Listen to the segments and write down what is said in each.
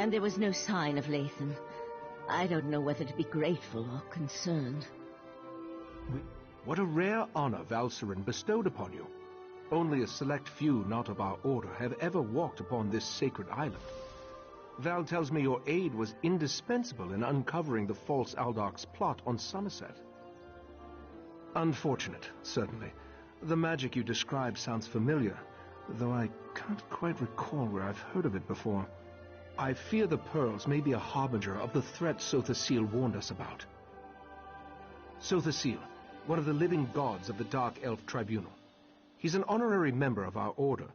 And there was no sign of Lathan. I don't know whether to be grateful or concerned. What a rare honor Valserin bestowed upon you. Only a select few not of our order have ever walked upon this sacred island. Val tells me your aid was indispensable in uncovering the false Aldarch's plot on Somerset. Unfortunate, certainly. The magic you describe sounds familiar, though I can't quite recall where I've heard of it before. I fear the pearls may be a harbinger of the threat Sothasil warned us about. Sothasil, one of the living gods of the Dark Elf Tribunal. He's an honorary member of our order.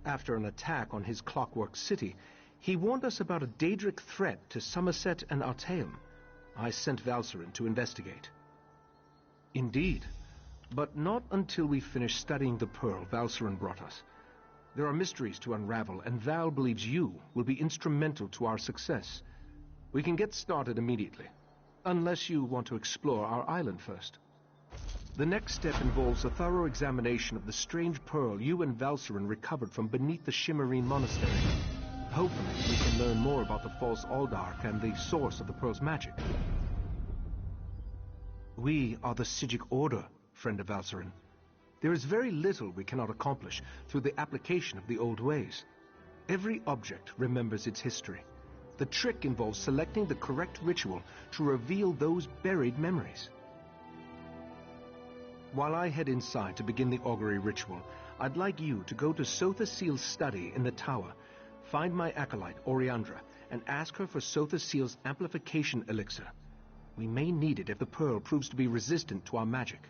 After an attack on his Clockwork City, he warned us about a Daedric threat to Somerset and Artaeum. I sent Valserin to investigate. Indeed, but not until we finish studying the pearl Valserin brought us. There are mysteries to unravel, and Val believes you will be instrumental to our success. We can get started immediately, unless you want to explore our island first. The next step involves a thorough examination of the strange pearl you and Valserin recovered from beneath the Shimmerine Monastery. Hopefully, we can learn more about the false Aldarch and the source of the pearl's magic. We are the Psijic Order, friend of Valserin. There is very little we cannot accomplish through the application of the old ways. Every object remembers its history. The trick involves selecting the correct ritual to reveal those buried memories. While I head inside to begin the augury ritual, I'd like you to go to Sothasil's study in the tower, find my acolyte, Oriandra, and ask her for Sothasil's amplification elixir. We may need it if the pearl proves to be resistant to our magic.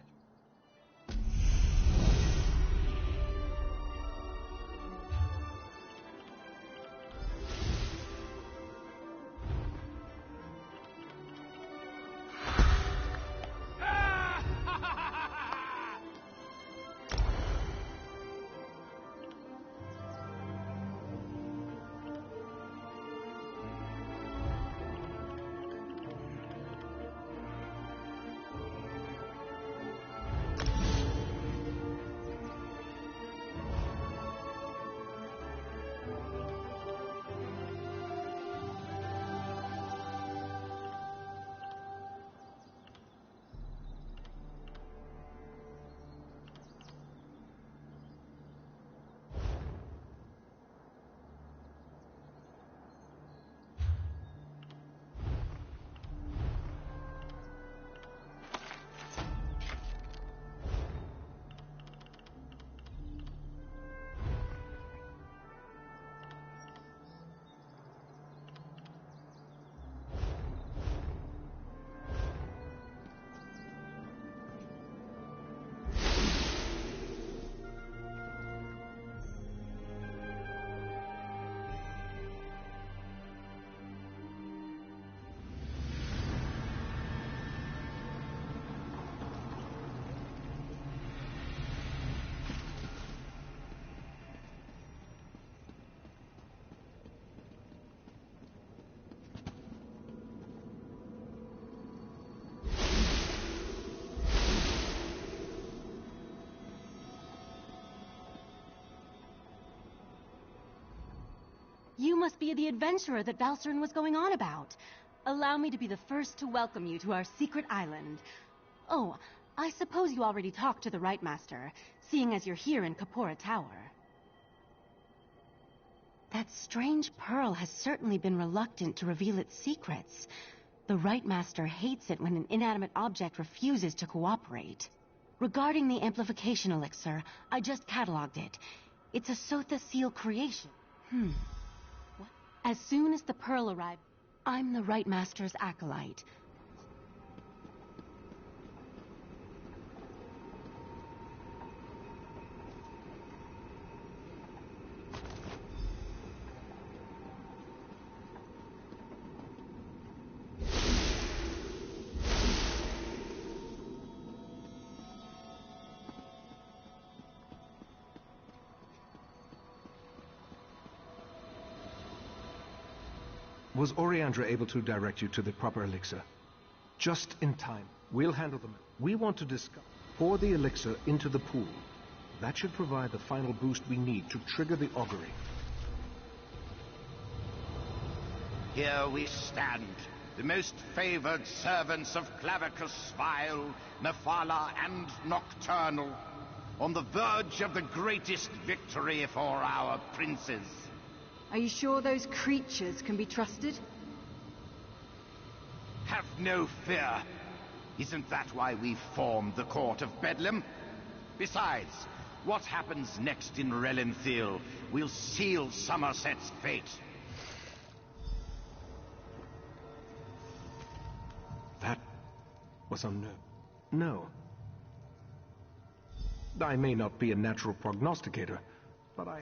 You must be the adventurer that Valserin was going on about. Allow me to be the first to welcome you to our secret island. Oh, I suppose you already talked to the Rite Master, seeing as you're here in Kapora Tower. That strange pearl has certainly been reluctant to reveal its secrets. The Rite Master hates it when an inanimate object refuses to cooperate. Regarding the amplification elixir, I just cataloged it. It's a Sothasil creation. As soon as the pearl arrives, I'm the Rite Master's acolyte. Was Oriandra able to direct you to the proper elixir? Just in time. We'll handle them. We want to discuss. Pour the elixir into the pool. That should provide the final boost we need to trigger the augury. Here we stand, the most favored servants of Clavicus Vile, Nephila, and Nocturnal, on the verge of the greatest victory for our princes. Are you sure those creatures can be trusted? Have no fear. Isn't that why we formed the Court of Bedlam? Besides, what happens next in Relenthil will seal Somerset's fate. That was no. I may not be a natural prognosticator, but I...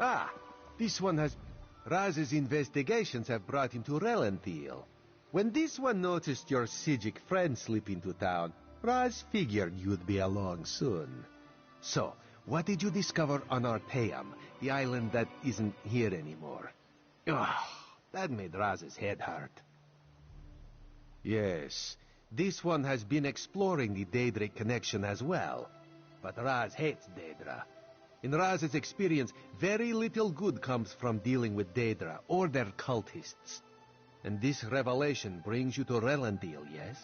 Ah, this one has... Raz's investigations have brought him to Relenthiel. When this one noticed your Sijic friend slip into town, Raz figured you'd be along soon. So, what did you discover on Arteum, the island that isn't here anymore? Ugh, that made Raz's head hurt. Yes, this one has been exploring the Daedric connection as well. But Raz hates Daedra. In Raz's experience, very little good comes from dealing with Daedra or their cultists. And this revelation brings you to Relenthiel, yes?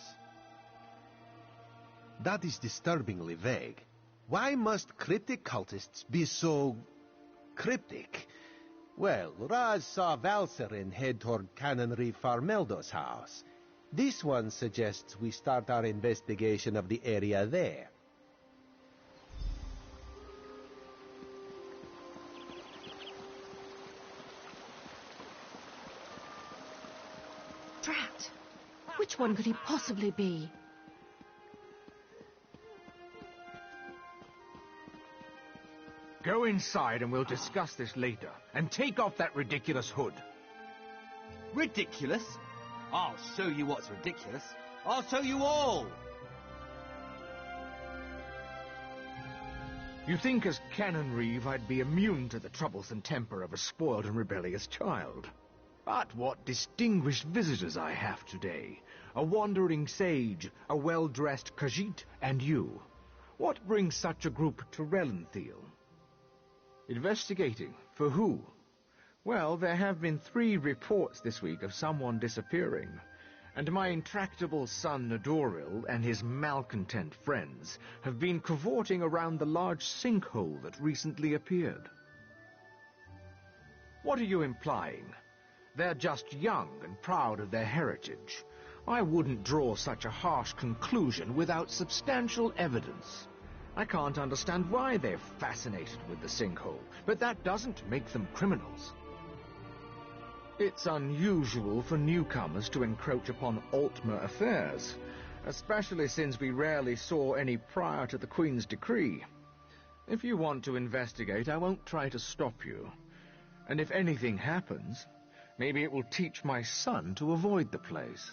That is disturbingly vague. Why must cryptic cultists be so... cryptic? Well, Raz saw Valserin head toward Canonry Farmeldo's house. This one suggests we start our investigation of the area there. Drat! Which one could he possibly be? Go inside and we'll discuss this later. And take off that ridiculous hood. Ridiculous? I'll show you what's ridiculous. I'll show you all! You think as Canon Reeve I'd be immune to the troublesome temper of a spoiled and rebellious child. But what distinguished visitors I have today. A wandering sage, a well-dressed Khajiit, and you. What brings such a group to Relenthiel? Investigating. For who? Well, there have been 3 reports this week of someone disappearing. And my intractable son Nadoril and his malcontent friends have been cavorting around the large sinkhole that recently appeared. What are you implying? They're just young and proud of their heritage. I wouldn't draw such a harsh conclusion without substantial evidence. I can't understand why they're fascinated with the sinkhole, but that doesn't make them criminals. It's unusual for newcomers to encroach upon Altmer affairs, especially since we rarely saw any prior to the Queen's decree. If you want to investigate, I won't try to stop you. And if anything happens, maybe it will teach my son to avoid the place.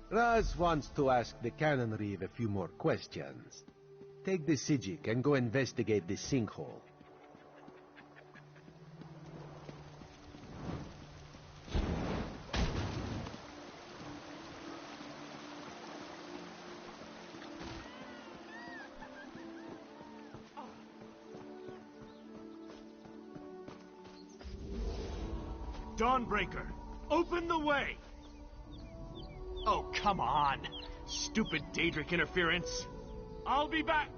Raz wants to ask the Canon Reeve a few more questions. Take the Sijic and go investigate this sinkhole. Dawnbreaker, open the way! Oh, come on! Stupid Daedric interference! I'll be back!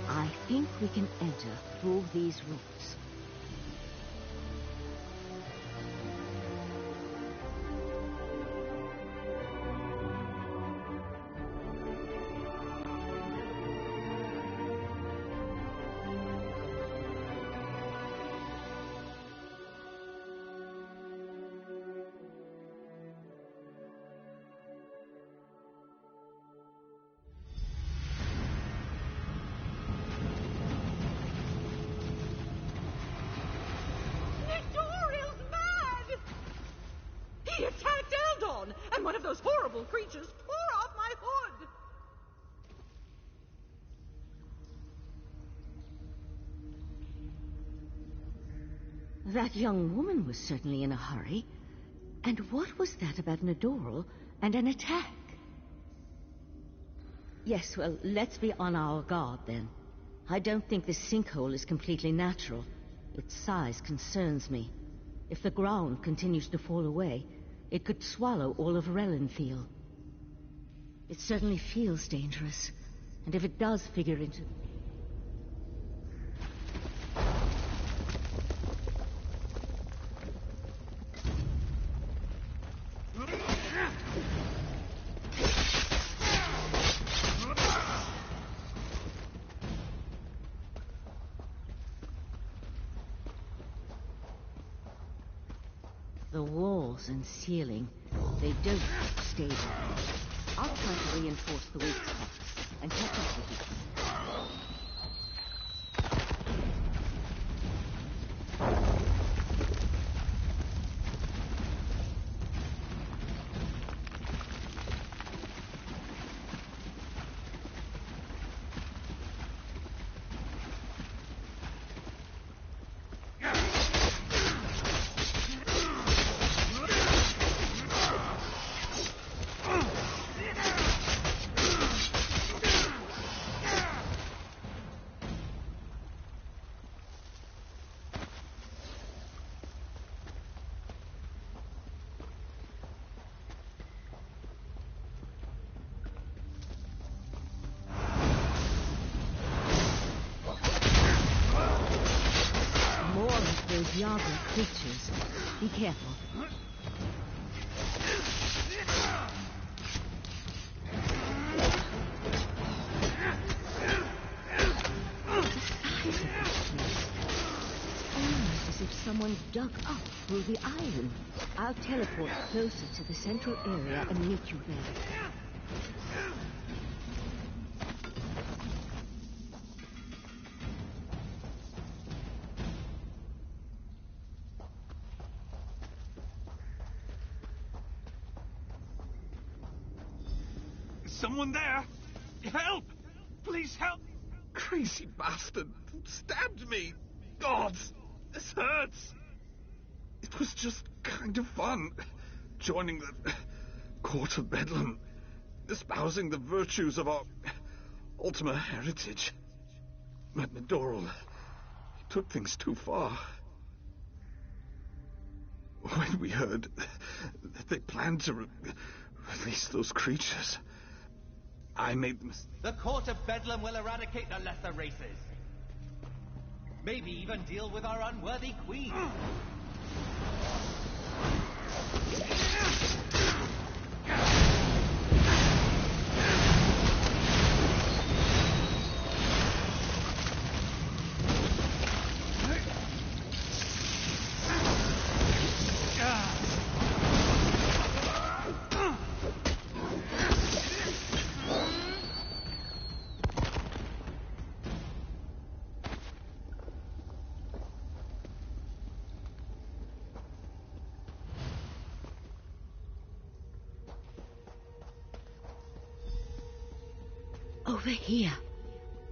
I think we can enter through these rooms. He attacked Eldon, and one of those horrible creatures tore off my hood! That young woman was certainly in a hurry. And what was that about Nadoril and an attack? Yes, well, let's be on our guard then. I don't think this sinkhole is completely natural. Its size concerns me. If the ground continues to fall away, it could swallow all of Relenthiel. It certainly feels dangerous. And if it does figure into... The walls and ceiling, they don't look stable. I'll try to reinforce the weak spots and catch up with you. Those Yaga creatures. Be careful. Almost as if someone dug up through the island. I'll teleport closer to the central area and meet you there. Someone there! Help! Please help! Crazy bastard! Stabbed me! Gods! This hurts! It was just kind of fun. Joining the Court of Bedlam. Espousing the virtues of our Ultima heritage. But Madoral, he took things too far. When we heard that they planned to release those creatures, I made them... The Court of Bedlam will eradicate the lesser races. Maybe even deal with our unworthy queen. Over here.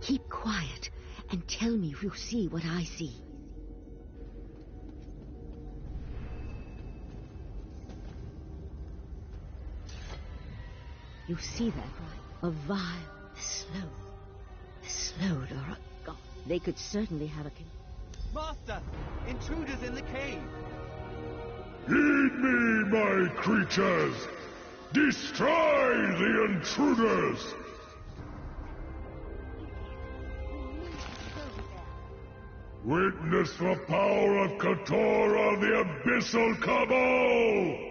Keep quiet and tell me if you see what I see. You see that, right? A vial, a Slode or a god. They could certainly have a... Master! Intruders in the cave! Heed me, my creatures! Destroy the intruders! Witness the power of Katora, the Abyssal Cabal!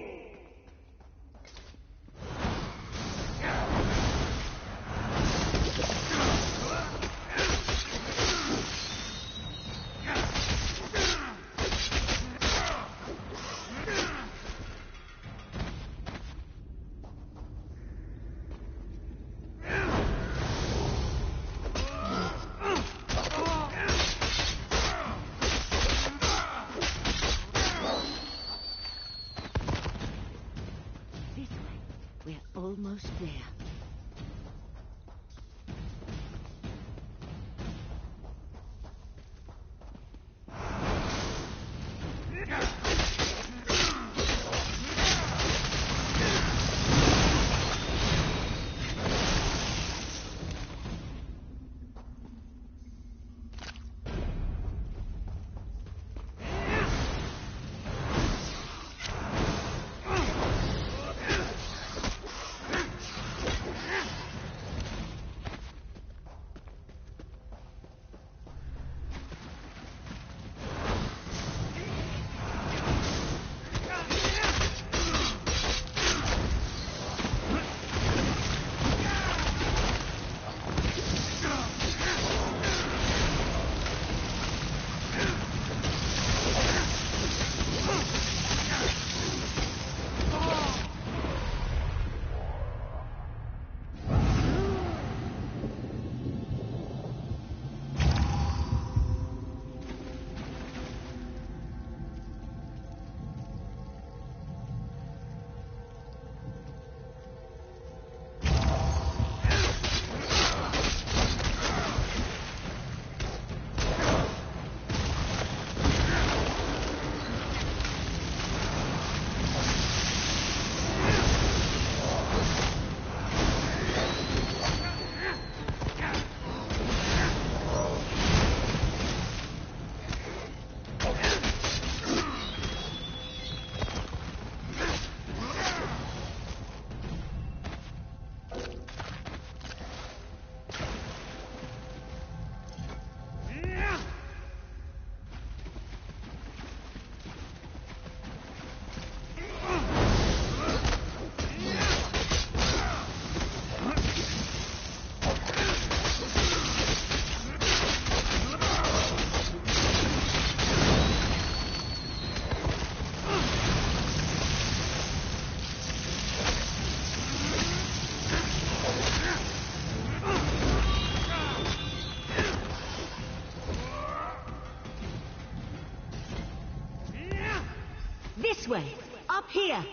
This way! Up here!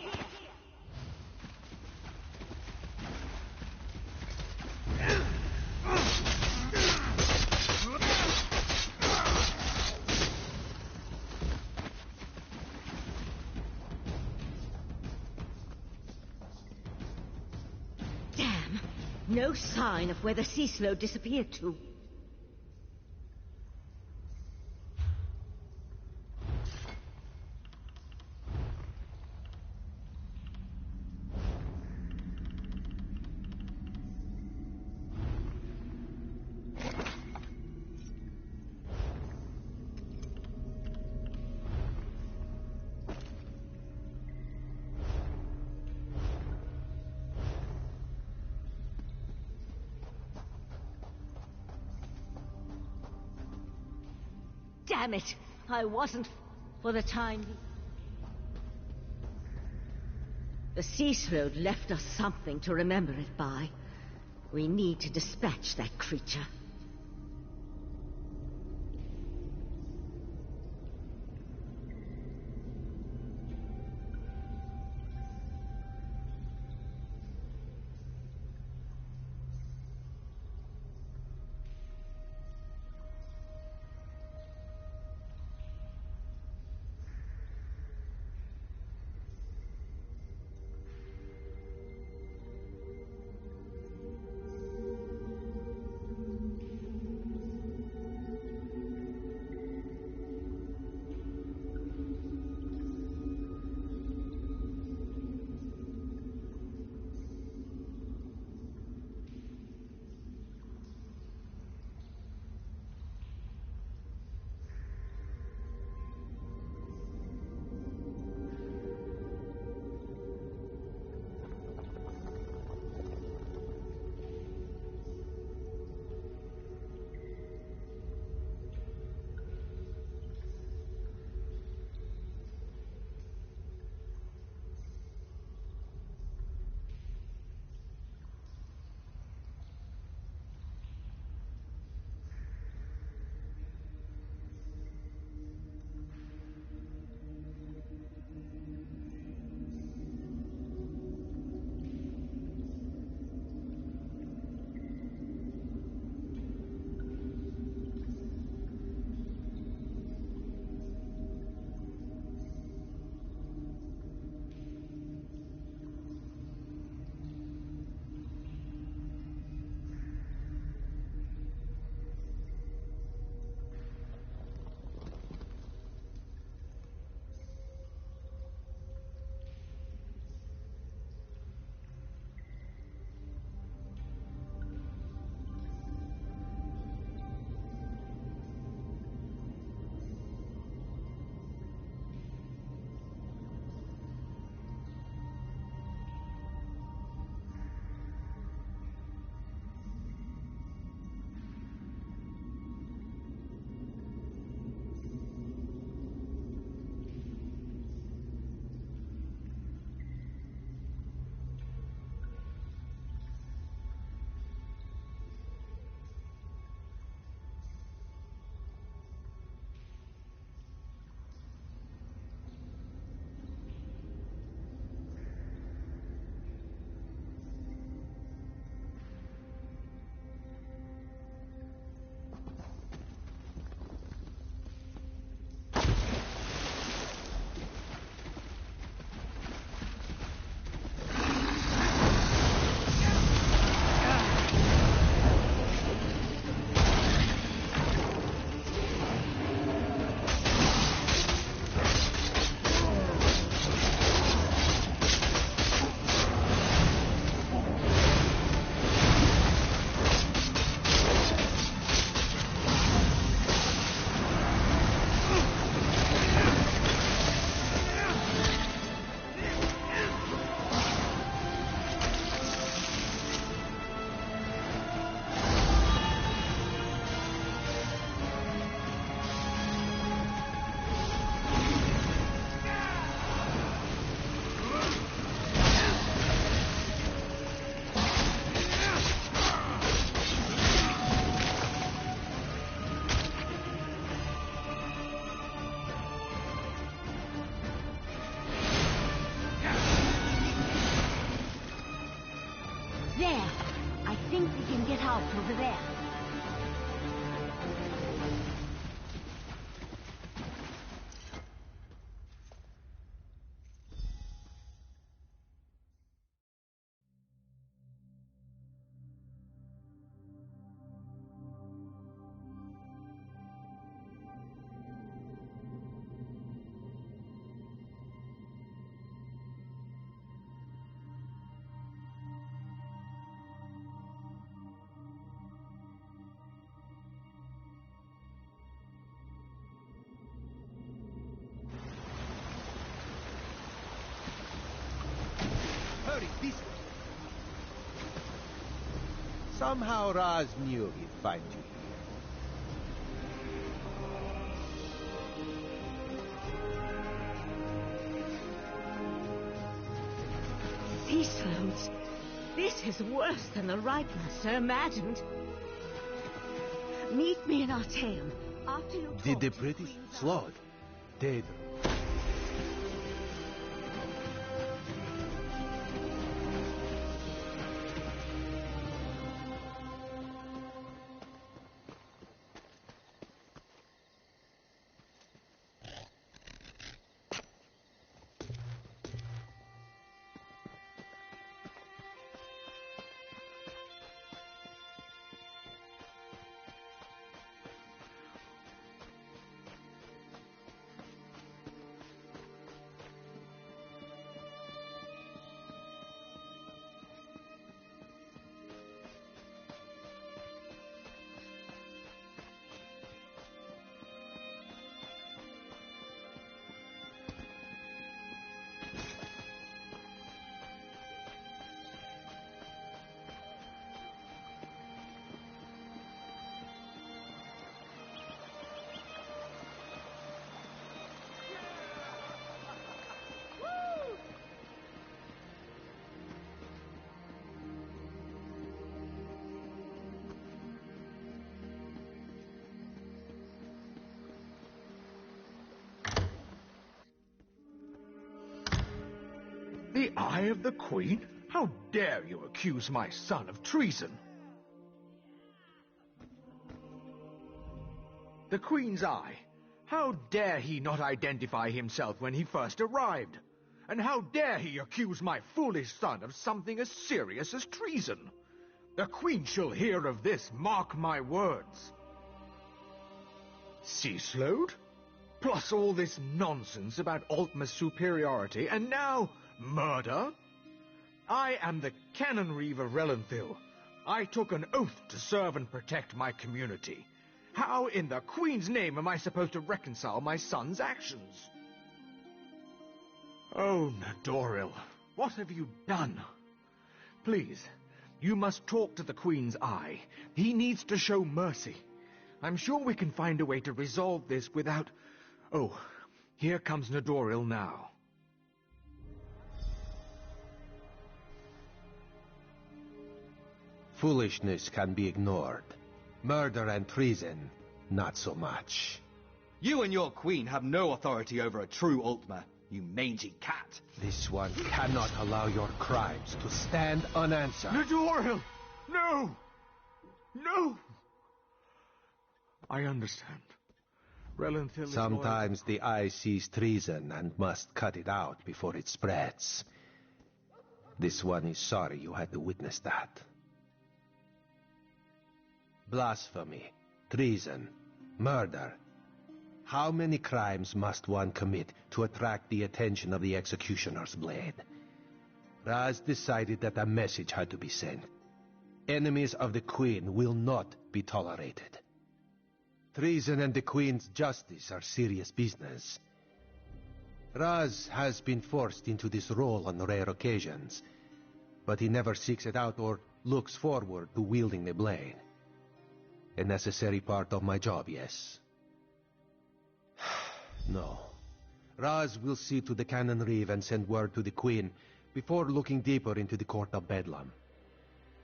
Damn! No sign of where the sea slow disappeared to. Damn it! I wasn't for the time. The sea slow left us something to remember it by. We need to dispatch that creature. Somehow Raz knew he'd find you here. Peace Loads. This is worse than the Right Master imagined. Meet me in Artaeum after you Did the British slog? Dead. The Eye of the Queen? How dare you accuse my son of treason? The Queen's Eye. How dare he not identify himself when he first arrived? And how dare he accuse my foolish son of something as serious as treason? The Queen shall hear of this, mark my words. Ceaselode? Plus all this nonsense about Altma's superiority, and now murder? I am the Canon Reeve of Relenthil. I took an oath to serve and protect my community. How in the Queen's name am I supposed to reconcile my son's actions? Oh, Nadoril, what have you done? Please, you must talk to the Queen's Eye. He needs to show mercy. I'm sure we can find a way to resolve this without... Oh, here comes Nadoril now. Foolishness can be ignored. Murder and treason, not so much. You and your queen have no authority over a true Altma, you mangy cat. This one cannot allow your crimes to stand unanswered. Nadoril! No! No! I understand. Relenthil is Sometimes the eye sees treason and must cut it out before it spreads. This one is sorry you had to witness that. Blasphemy, treason, murder. How many crimes must one commit to attract the attention of the executioner's blade? Raz decided that a message had to be sent. Enemies of the Queen will not be tolerated. Treason and the Queen's justice are serious business. Raz has been forced into this role on rare occasions, but he never seeks it out or looks forward to wielding the blade. A necessary part of my job, yes. No. Raz will see to the Canon Reeve and send word to the Queen before looking deeper into the Court of Bedlam.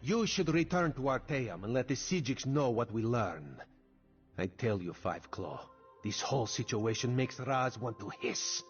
You should return to Artaeum and let the Psijics know what we learned. I tell you, Five Claw, this whole situation makes Raz want to hiss.